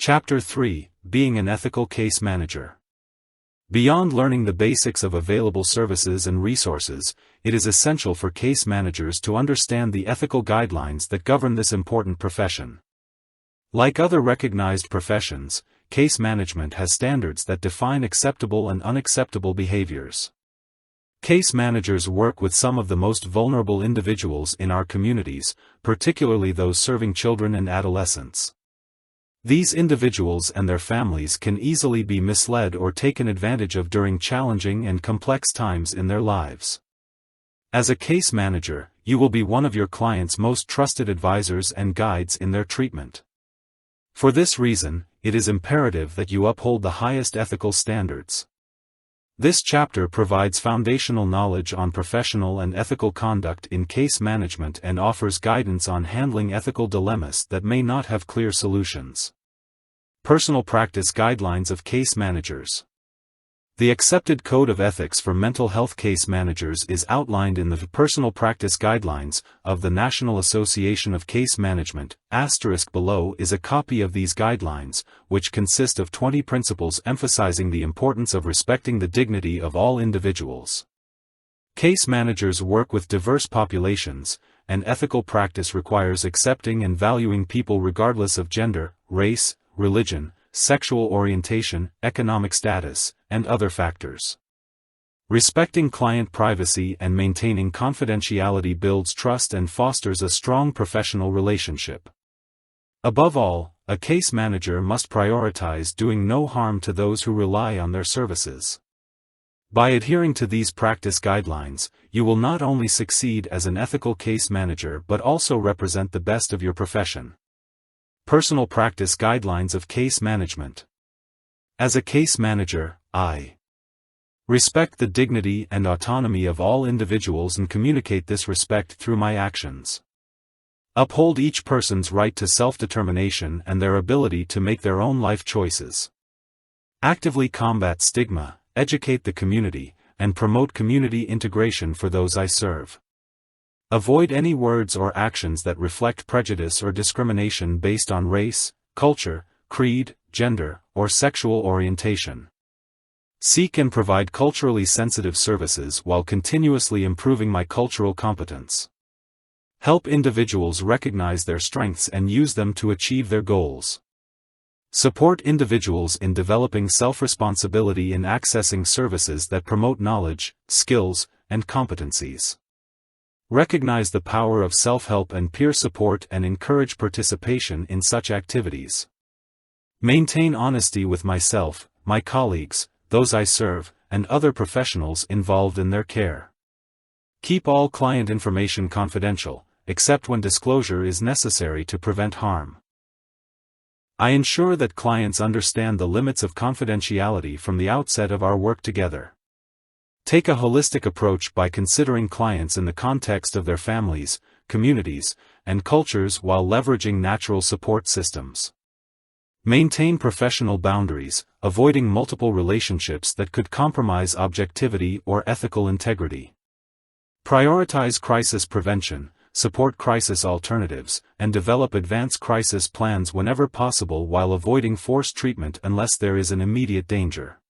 Chapter 3: Being an Ethical Case Manager. Beyond learning the basics of available services and resources, it is essential for case managers to understand the ethical guidelines that govern this important profession. Like other recognized professions, case management has standards that define acceptable and unacceptable behaviors. Case managers work with some of the most vulnerable individuals in our communities, particularly those serving children and adolescents. These individuals and their families can easily be misled or taken advantage of during challenging and complex times in their lives. As a case manager, you will be one of your clients' most trusted advisors and guides in their treatment. For this reason, it is imperative that you uphold the highest ethical standards. This chapter provides foundational knowledge on professional and ethical conduct in case management and offers guidance on handling ethical dilemmas that may not have clear solutions. Personal Practice Guidelines of Case Managers. The accepted code of ethics for mental health case managers is outlined in the Personal Practice Guidelines of the National Association of Case Management. * Below is a copy of these guidelines, which consist of 20 principles emphasizing the importance of respecting the dignity of all individuals. Case managers work with diverse populations, and ethical practice requires accepting and valuing people regardless of gender, race, religion, sexual orientation, economic status, and other factors. Respecting client privacy and maintaining confidentiality builds trust and fosters a strong professional relationship. Above all, a case manager must prioritize doing no harm to those who rely on their services. By adhering to these practice guidelines, you will not only succeed as an ethical case manager but also represent the best of your profession. Personal Practice Guidelines of Case Management. As a case manager, I respect the dignity and autonomy of all individuals and communicate this respect through my actions. Uphold each person's right to self-determination and their ability to make their own life choices. Actively combat stigma, educate the community, and promote community integration for those I serve. Avoid any words or actions that reflect prejudice or discrimination based on race, culture, creed, gender, or sexual orientation. Seek and provide culturally sensitive services while continuously improving my cultural competence. Help individuals recognize their strengths and use them to achieve their goals. Support individuals in developing self-responsibility in accessing services that promote knowledge, skills, and competencies. Recognize the power of self-help and peer support and encourage participation in such activities. Maintain honesty with myself, my colleagues, those I serve, and other professionals involved in their care. Keep all client information confidential, except when disclosure is necessary to prevent harm. I ensure that clients understand the limits of confidentiality from the outset of our work together. Take a holistic approach by considering clients in the context of their families, communities, and cultures while leveraging natural support systems. Maintain professional boundaries, avoiding multiple relationships that could compromise objectivity or ethical integrity. Prioritize crisis prevention, support crisis alternatives, and develop advanced crisis plans whenever possible while avoiding forced treatment unless there is an immediate danger.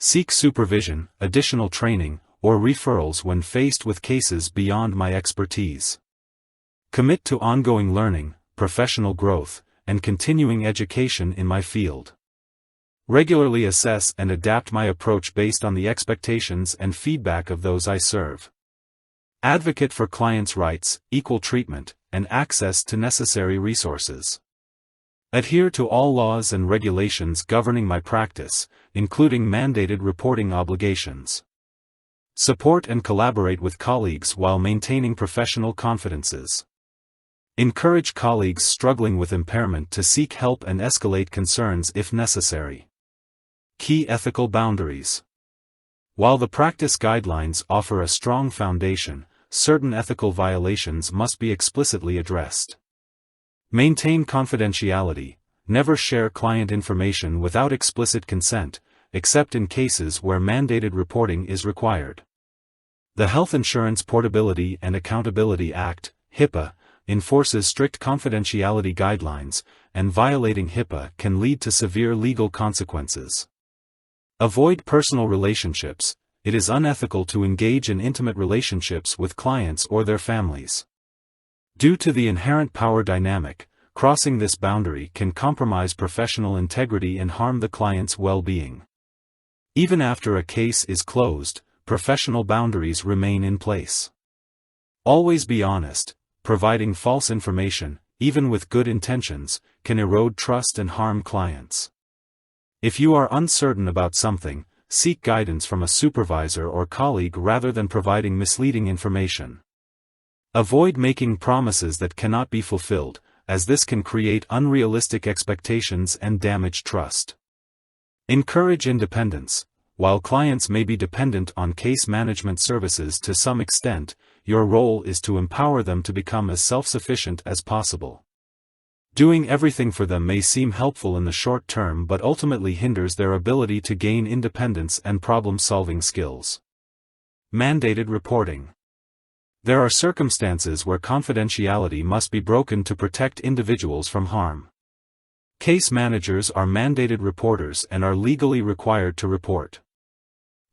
Seek supervision, additional training, or referrals when faced with cases beyond my expertise. Commit to ongoing learning, professional growth, and continuing education in my field. Regularly assess and adapt my approach based on the expectations and feedback of those I serve. Advocate for clients' rights, equal treatment, and access to necessary resources. Adhere to all laws and regulations governing my practice, including mandated reporting obligations. Support and collaborate with colleagues while maintaining professional confidences. Encourage colleagues struggling with impairment to seek help and escalate concerns if necessary. Key ethical boundaries. While the practice guidelines offer a strong foundation, certain ethical violations must be explicitly addressed. Maintain confidentiality. Never share client information without explicit consent, except in cases where mandated reporting is required. The Health Insurance Portability and Accountability Act, HIPAA, enforces strict confidentiality guidelines, and violating HIPAA can lead to severe legal consequences. Avoid personal relationships. It is unethical to engage in intimate relationships with clients or their families. Due to the inherent power dynamic, crossing this boundary can compromise professional integrity and harm the client's well-being. Even after a case is closed, professional boundaries remain in place. Always be honest. Providing false information, even with good intentions, can erode trust and harm clients. If you are uncertain about something, seek guidance from a supervisor or colleague rather than providing misleading information. Avoid making promises that cannot be fulfilled, as this can create unrealistic expectations and damage trust. Encourage independence. While clients may be dependent on case management services to some extent, your role is to empower them to become as self-sufficient as possible. Doing everything for them may seem helpful in the short term but ultimately hinders their ability to gain independence and problem-solving skills. Mandated reporting. There are circumstances where confidentiality must be broken to protect individuals from harm. Case managers are mandated reporters and are legally required to report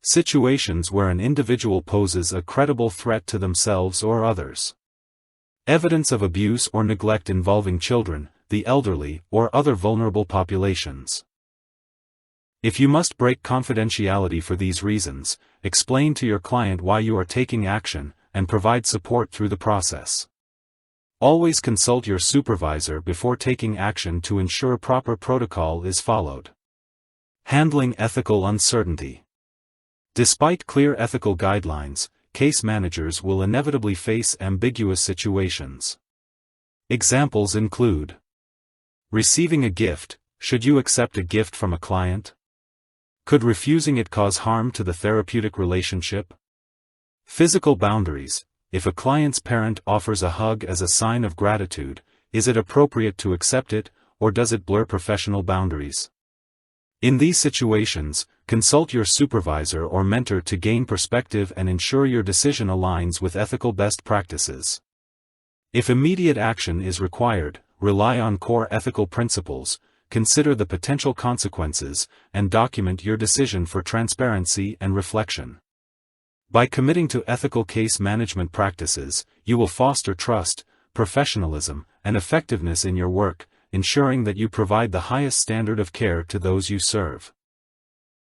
situations where an individual poses a credible threat to themselves or others. Evidence of abuse or neglect involving children, the elderly, or other vulnerable populations. If you must break confidentiality for these reasons, explain to your client why you are taking action, and provide support through the process. Always consult your supervisor before taking action to ensure proper protocol is followed. Handling ethical uncertainty. Despite clear ethical guidelines, case managers will inevitably face ambiguous situations. Examples include: receiving a gift. Should you accept a gift from a client? Could refusing it cause harm to the therapeutic relationship? Physical boundaries. If a client's parent offers a hug as a sign of gratitude, is it appropriate to accept it, or does it blur professional boundaries? In these situations, consult your supervisor or mentor to gain perspective and ensure your decision aligns with ethical best practices. If immediate action is required, rely on core ethical principles, consider the potential consequences, and document your decision for transparency and reflection. By committing to ethical case management practices, you will foster trust, professionalism, and effectiveness in your work, ensuring that you provide the highest standard of care to those you serve.